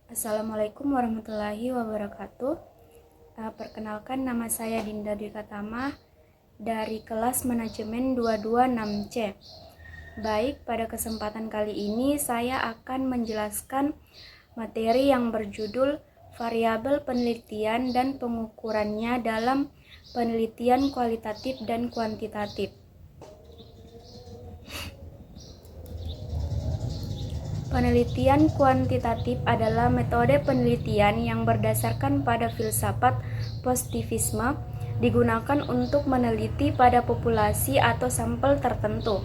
Assalamualaikum warahmatullahi wabarakatuh. Perkenalkan, nama saya Dinda Dwi Katama dari kelas manajemen 226C. Baik, pada kesempatan kali ini saya akan menjelaskan materi yang berjudul variabel penelitian dan pengukurannya dalam penelitian kualitatif dan kuantitatif. Penelitian kuantitatif adalah metode penelitian yang berdasarkan pada filsafat positivisme, digunakan untuk meneliti pada populasi atau sampel tertentu.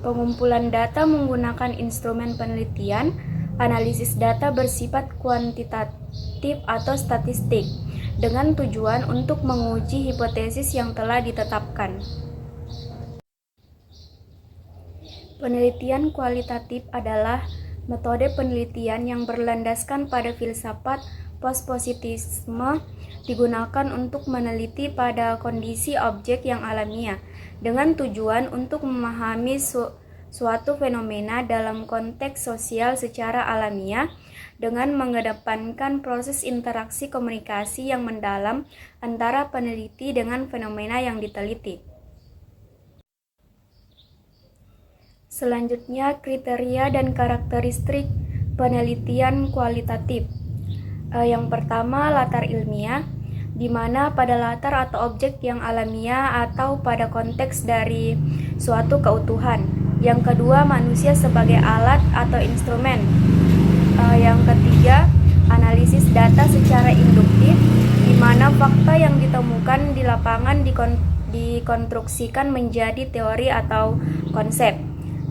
Pengumpulan data menggunakan instrumen penelitian, analisis data bersifat kuantitatif atau statistik, dengan tujuan untuk menguji hipotesis yang telah ditetapkan. Penelitian kualitatif adalah metode penelitian yang berlandaskan pada filsafat pospositisme, digunakan untuk meneliti pada kondisi objek yang alamiah, dengan tujuan untuk memahami suatu fenomena dalam konteks sosial secara alamiah, dengan mengedepankan proses interaksi komunikasi yang mendalam antara peneliti dengan fenomena yang diteliti. Selanjutnya, kriteria dan karakteristik penelitian kualitatif. Yang pertama, latar ilmiah, di mana pada latar atau objek yang alamiah atau pada konteks dari suatu keutuhan. Yang kedua, manusia sebagai alat atau instrumen. Yang ketiga, analisis data secara induktif, di mana fakta yang ditemukan di lapangan dikonstruksikan menjadi teori atau konsep.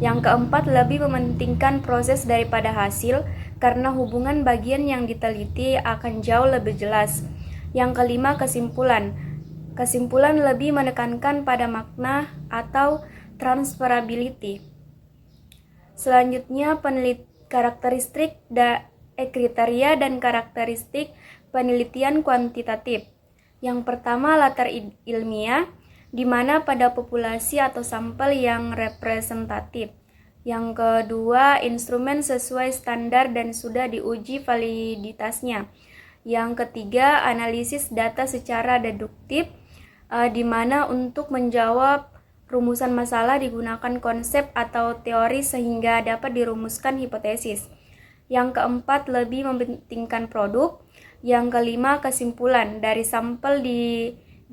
Yang keempat, lebih mementingkan proses daripada hasil, karena hubungan bagian yang diteliti akan jauh lebih jelas. Yang kelima, kesimpulan. Kesimpulan lebih menekankan pada makna atau transferability. Selanjutnya, kriteria dan karakteristik penelitian kuantitatif. Yang pertama, latar ilmiah, di mana pada populasi atau sampel yang representatif. Yang kedua, instrumen sesuai standar dan sudah diuji validitasnya. Yang ketiga, analisis data secara deduktif, di mana untuk menjawab rumusan masalah digunakan konsep atau teori sehingga dapat dirumuskan hipotesis. Yang keempat, lebih mementingkan produk. Yang kelima, kesimpulan dari sampel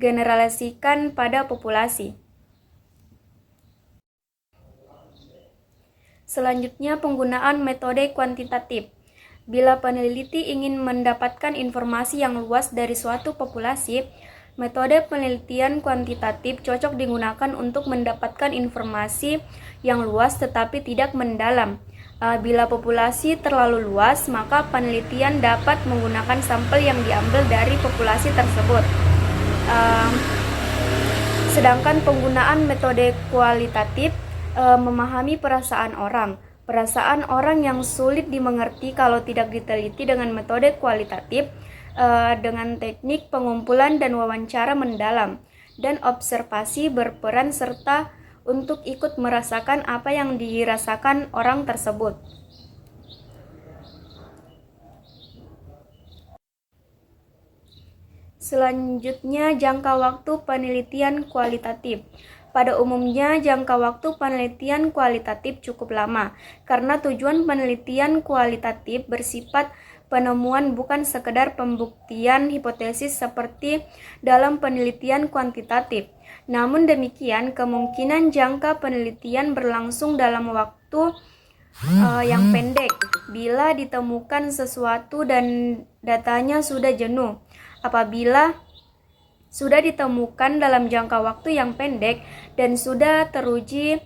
generalisasikan pada populasi. Selanjutnya, penggunaan metode kuantitatif. Bila peneliti ingin mendapatkan informasi yang luas dari suatu populasi, metode penelitian kuantitatif cocok digunakan untuk mendapatkan informasi yang luas tetapi tidak mendalam. Bila populasi terlalu luas, maka penelitian dapat menggunakan sampel yang diambil dari populasi tersebut. Sedangkan penggunaan metode kualitatif memahami perasaan orang. Perasaan orang yang sulit dimengerti kalau tidak diteliti dengan metode kualitatif, dengan teknik pengumpulan dan wawancara mendalam dan observasi berperan serta untuk ikut merasakan apa yang dirasakan orang tersebut. Selanjutnya, jangka waktu penelitian kualitatif. Pada umumnya, jangka waktu penelitian kualitatif cukup lama, karena tujuan penelitian kualitatif bersifat penemuan bukan sekedar pembuktian hipotesis seperti dalam penelitian kuantitatif. Namun demikian, kemungkinan jangka penelitian berlangsung dalam waktu yang pendek bila ditemukan sesuatu dan datanya sudah jenuh. Apabila sudah ditemukan dalam jangka waktu yang pendek dan sudah teruji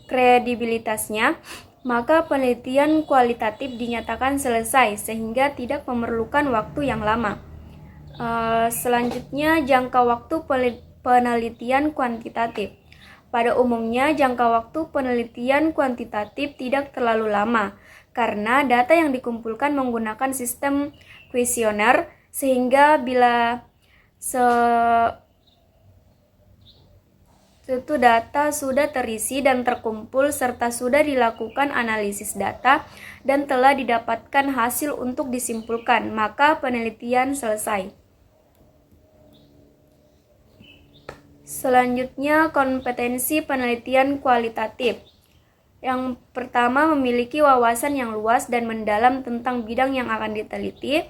kredibilitasnya, maka penelitian kualitatif dinyatakan selesai sehingga tidak memerlukan waktu yang lama. Selanjutnya, jangka waktu penelitian kuantitatif. Pada umumnya, jangka waktu penelitian kuantitatif tidak terlalu lama karena data yang dikumpulkan menggunakan sistem kuesioner, sehingga bila Suatu data sudah terisi dan terkumpul serta sudah dilakukan analisis data dan telah didapatkan hasil untuk disimpulkan, maka penelitian selesai. Selanjutnya, kompetensi penelitian kualitatif. Yang pertama, memiliki wawasan yang luas dan mendalam tentang bidang yang akan diteliti.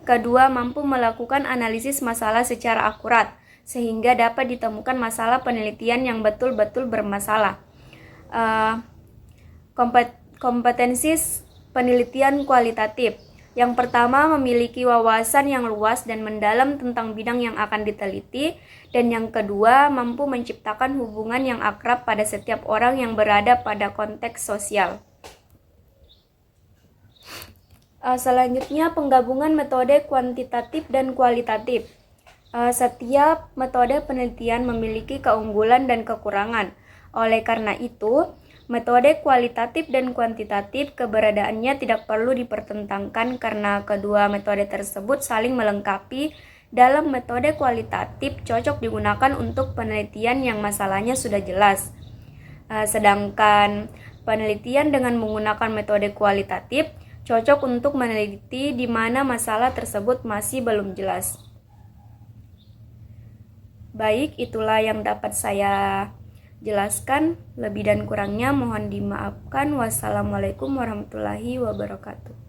Kedua, mampu melakukan analisis masalah secara akurat, sehingga dapat ditemukan masalah penelitian yang betul-betul bermasalah. Kompetensi penelitian kualitatif. Yang pertama, memiliki wawasan yang luas dan mendalam tentang bidang yang akan diteliti. Dan yang kedua, mampu menciptakan hubungan yang akrab pada setiap orang yang berada pada konteks sosial. Selanjutnya, penggabungan metode kuantitatif dan kualitatif. Setiap metode penelitian memiliki keunggulan dan kekurangan. Oleh karena itu, metode kualitatif dan kuantitatif keberadaannya tidak perlu dipertentangkan karena kedua metode tersebut saling melengkapi. Dalam metode kualitatif cocok digunakan untuk penelitian yang masalahnya sudah jelas. Sedangkan penelitian dengan menggunakan metode kualitatif cocok untuk meneliti di mana masalah tersebut masih belum jelas. Baik, itulah yang dapat saya jelaskan. Lebih dan kurangnya mohon dimaafkan. Wassalamualaikum warahmatullahi wabarakatuh.